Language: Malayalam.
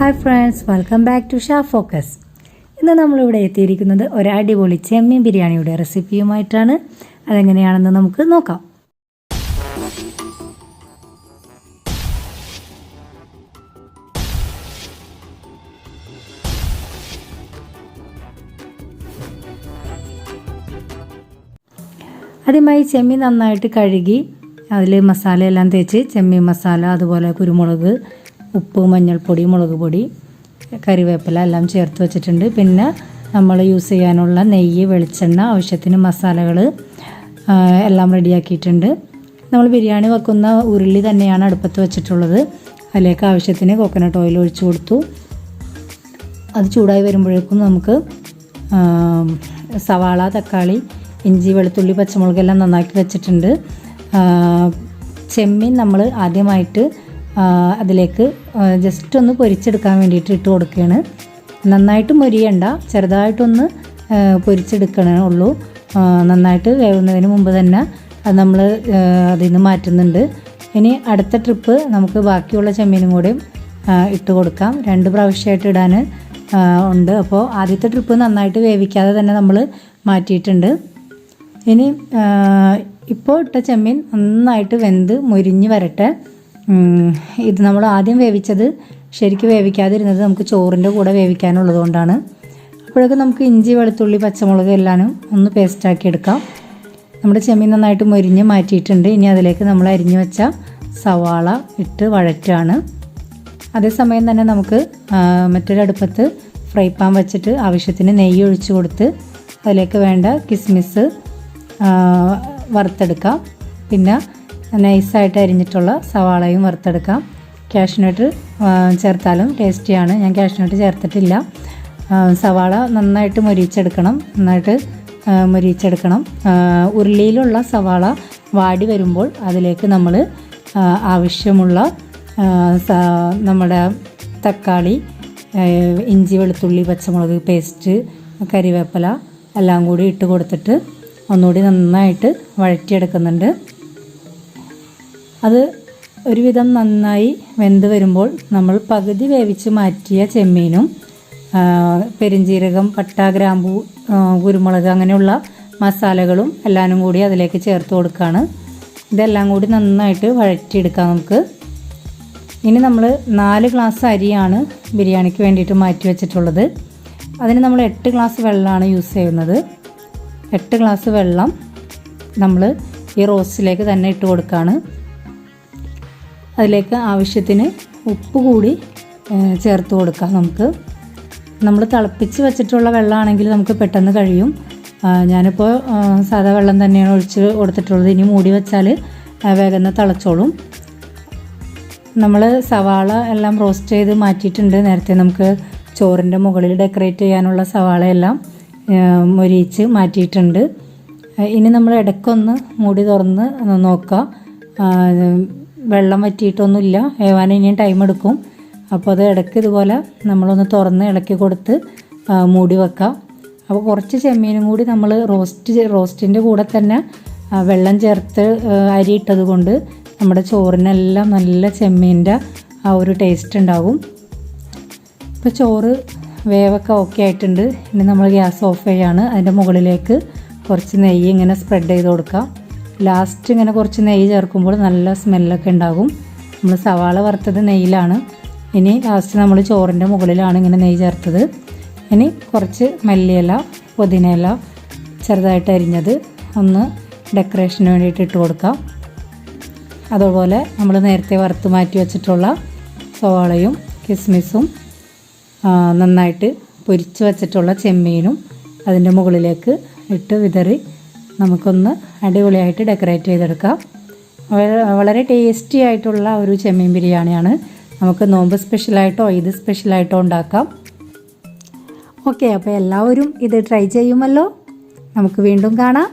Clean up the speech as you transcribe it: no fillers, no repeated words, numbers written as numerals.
Hi friends, welcome back to Sha focus. ഇന്ന് നമ്മളിവിടെ എത്തിയിരിക്കുന്നത് ഒരു അടിപൊളി ചെമ്മീൻ ബിരിയാണിയുടെ റെസിപ്പിയുമായിട്ടാണ്. അതെങ്ങനെയാണെന്ന് നമുക്ക് നോക്കാം. ആദ്യമായി ചെമ്മീൻ നന്നായിട്ട് കഴുകി അതിൽ മസാലയെല്ലാം തേച്ച് ചെമ്മീൻ മസാല, അതുപോലെ കുരുമുളക്, ഉപ്പ്, മഞ്ഞൾപ്പൊടി, മുളക് പൊടി, കറിവേപ്പില എല്ലാം ചേർത്ത് വെച്ചിട്ടുണ്ട്. പിന്നെ നമ്മൾ യൂസ് ചെയ്യാനുള്ള നെയ്യ്, വെളിച്ചെണ്ണ, ആവശ്യത്തിന് മസാലകൾ എല്ലാം റെഡിയാക്കിയിട്ടുണ്ട്. നമ്മൾ ബിരിയാണി വെക്കുന്ന ഉരുളി തന്നെയാണ് അടുപ്പത്ത് വെച്ചിട്ടുള്ളത്. അതിലേക്ക് ആവശ്യത്തിന് കോക്കനട്ട് ഓയിൽ ഒഴിച്ചു കൊടുത്തു. അത് ചൂടായി വരുമ്പോഴേക്കും നമുക്ക് സവാള, തക്കാളി, ഇഞ്ചി, വെളുത്തുള്ളി, പച്ചമുളകെല്ലാം നന്നാക്കി വെച്ചിട്ടുണ്ട്. ചെമ്മീൻ നമ്മൾ ആദ്യമായിട്ട് അതിലേക്ക് ജസ്റ്റ് ഒന്ന് പൊരിച്ചെടുക്കാൻ വേണ്ടിയിട്ട് ഇട്ട് കൊടുക്കുകയാണ്. നന്നായിട്ട് മൊരിയണ്ട, ചെറുതായിട്ടൊന്ന് പൊരിച്ചെടുക്കണേ ഉള്ളൂ. നന്നായിട്ട് വേവുന്നതിന് മുമ്പ് തന്നെ അത് നമ്മൾ അതിൽ നിന്ന് മാറ്റുന്നുണ്ട്. ഇനി അടുത്ത ട്രിപ്പ് നമുക്ക് ബാക്കിയുള്ള ചെമ്മീനും കൂടി ഇട്ട് കൊടുക്കാം. 2 പ്രാവശ്യമായിട്ട് ഇടാൻ ഉണ്ട്. അപ്പോൾ ആദ്യത്തെ ട്രിപ്പ് നന്നായിട്ട് വേവിക്കാതെ തന്നെ നമ്മൾ മാറ്റിയിട്ടുണ്ട്. ഇനി ഇപ്പോൾ ഇട്ട ചെമ്മീൻ നന്നായിട്ട് വെന്ത് മൊരിഞ്ഞ് വരട്ടെ. ഇത് നമ്മൾ ആദ്യം വേവിച്ചത് ശരിക്കും വേവിക്കാതിരുന്നത് നമുക്ക് ചോറിൻ്റെ കൂടെ വേവിക്കാനുള്ളത് കൊണ്ടാണ്. അപ്പോഴൊക്കെ നമുക്ക് ഇഞ്ചി, വെളുത്തുള്ളി, പച്ചമുളക് എല്ലാനും ഒന്ന് പേസ്റ്റാക്കി എടുക്കാം. നമ്മുടെ ചെമ്മീൻ നന്നായിട്ട് മൊരിഞ്ഞ് മാറ്റിയിട്ടുണ്ട്. ഇനി അതിലേക്ക് നമ്മൾ അരിഞ്ഞു വെച്ച സവാള ഇട്ട് വഴറ്റുകയാണ്. അതേസമയം തന്നെ നമുക്ക് മറ്റൊരടുപ്പത്ത് ഫ്രൈ പാൻ വെച്ചിട്ട് ആവശ്യത്തിന് നെയ്യ് ഒഴിച്ച് കൊടുത്ത് അതിലേക്ക് വേണ്ട കിസ്മിസ് വറുത്തെടുക്കാം. പിന്നെ നൈസായിട്ട് അരിഞ്ഞിട്ടുള്ള സവാളയും വറുത്തെടുക്കാം. കാഷ്നട്ട് ചേർത്താലും ടേസ്റ്റിയാണ്. ഞാൻ കാഷ്നട്ട് ചേർത്തിട്ടില്ല. സവാള നന്നായിട്ട് മൊരിച്ചെടുക്കണം. ഉരുളിയിലുള്ള സവാള വാടി വരുമ്പോൾ അതിലേക്ക് നമ്മൾ ആവശ്യമുള്ള നമ്മുടെ തക്കാളി, ഇഞ്ചി, വെളുത്തുള്ളി, പച്ചമുളക് പേസ്റ്റ്, കറിവേപ്പില എല്ലാം കൂടി ഇട്ട് കൊടുത്തിട്ട് ഒന്നുകൂടി നന്നായിട്ട് വഴറ്റിയെടുക്കുന്നുണ്ട്. അത് ഒരുവിധം നന്നായി വെന്ത് വരുമ്പോൾ നമ്മൾ പകുതി വേവിച്ച് മാറ്റിയ ചെമ്മീനും പെരിഞ്ജീരകം, പട്ട, ഗ്രാമ്പൂ, കുരുമുളക് അങ്ങനെയുള്ള മസാലകളും എല്ലാനും കൂടി അതിലേക്ക് ചേർത്ത് കൊടുക്കുകയാണ്. ഇതെല്ലാം കൂടി നന്നായിട്ട് വഴറ്റിയെടുക്കാം നമുക്ക്. ഇനി നമ്മൾ 4 ഗ്ലാസ് അരിയാണ് ബിരിയാണിക്ക് വേണ്ടിയിട്ട് മാറ്റി വെച്ചിട്ടുള്ളത്. അതിന് നമ്മൾ 8 ഗ്ലാസ് വെള്ളമാണ് യൂസ് ചെയ്യുന്നത്. 8 ഗ്ലാസ് വെള്ളം നമ്മൾ ഈ റോസ്റ്റിലേക്ക് തന്നെ ഇട്ട് കൊടുക്കുകയാണ്. അതിലേക്ക് ആവശ്യത്തിന് ഉപ്പ് കൂടി ചേർത്ത് കൊടുക്കാം. നമ്മൾ തിളപ്പിച്ച് വെച്ചിട്ടുള്ള വെള്ളമാണെങ്കിൽ നമുക്ക് പെട്ടെന്ന് കഴിയും. ഞാനിപ്പോൾ സാധാ വെള്ളം തന്നെയാണ് ഒഴിച്ച് കൊടുത്തിട്ടുള്ളത്. ഇനി മൂടി വെച്ചാൽ വേഗം തിളച്ചോളും. നമ്മൾ സവാള എല്ലാം റോസ്റ്റ് ചെയ്ത് മാറ്റിയിട്ടുണ്ട്. നേരത്തെ നമുക്ക് ചോറിൻ്റെ മുകളിൽ ഡെക്കറേറ്റ് ചെയ്യാനുള്ള സവാളയെല്ലാം മൊരിയിച്ച് മാറ്റിയിട്ടുണ്ട്. ഇനി നമ്മൾ ഇടയ്ക്കൊന്ന് മൂടി തുറന്ന് നോക്കാം. വെള്ളം വറ്റിയിട്ടൊന്നുമില്ല, വേവാൻ ഇനിയും ടൈം എടുക്കും. അപ്പോൾ അത് ഇടയ്ക്ക് ഇതുപോലെ നമ്മളൊന്ന് തുറന്ന് ഇളക്കി കൊടുത്ത് മൂടി വെക്കാം. അപ്പോൾ കുറച്ച് ചെമ്മീനും കൂടി നമ്മൾ റോസ്റ്റിൻ്റെ കൂടെ തന്നെ വെള്ളം ചേർത്ത് അരി ഇട്ടത് കൊണ്ട് നമ്മുടെ ചോറിനെല്ലാം നല്ല ചെമ്മീൻ്റെ ആ ഒരു ടേസ്റ്റ് ഉണ്ടാകും. ഇപ്പോൾ ചോറ് വേവൊക്കെ ഓക്കെ ആയിട്ടുണ്ട്. ഇനി നമ്മൾ ഗ്യാസ് ഓഫ് ചെയ്യാണ്. അതിൻ്റെ മുകളിലേക്ക് കുറച്ച് നെയ്യ് ഇങ്ങനെ സ്പ്രെഡ് ചെയ്ത് കൊടുക്കാം. ലാസ്റ്റ് ഇങ്ങനെ കുറച്ച് നെയ്യ് ചേർക്കുമ്പോൾ നല്ല സ്മെല്ലൊക്കെ ഉണ്ടാകും. നമ്മൾ സവാള വറുത്തത് നെയ്യിലാണ്. ഇനി ലാസ്റ്റ് നമ്മൾ ചോറിൻ്റെ മുകളിലാണ് ഇങ്ങനെ നെയ്യ് ചേർത്തത്. ഇനി കുറച്ച് മല്ലിയില, പുതിനയില ചെറുതായിട്ട് അരിഞ്ഞത് ഒന്ന് ഡെക്കറേഷന് വേണ്ടിയിട്ട് ഇട്ട് കൊടുക്കാം. അതുപോലെ നമ്മൾ നേരത്തെ വറുത്ത് മാറ്റി വെച്ചിട്ടുള്ള സവാളയും കിസ്മിസും നന്നായിട്ട് പൊരിച്ച് വെച്ചിട്ടുള്ള ചെമ്മീനും അതിൻ്റെ മുകളിലേക്ക് ഇട്ട് വിതറി നമുക്കൊന്ന് അടിപൊളിയായിട്ട് ഡെക്കറേറ്റ് ചെയ്തെടുക്കാം. വളരെ ടേസ്റ്റി ആയിട്ടുള്ള ഒരു ചെമ്മീൻ ബിരിയാണിയാണ്. നമുക്ക് നോമ്പ് സ്പെഷ്യലായിട്ടോ ഇത് സ്പെഷ്യലായിട്ടോ ഉണ്ടാക്കാം. ഓക്കെ, അപ്പോൾ എല്ലാവരും ഇത് ട്രൈ ചെയ്യുമല്ലോ. നമുക്ക് വീണ്ടും കാണാം.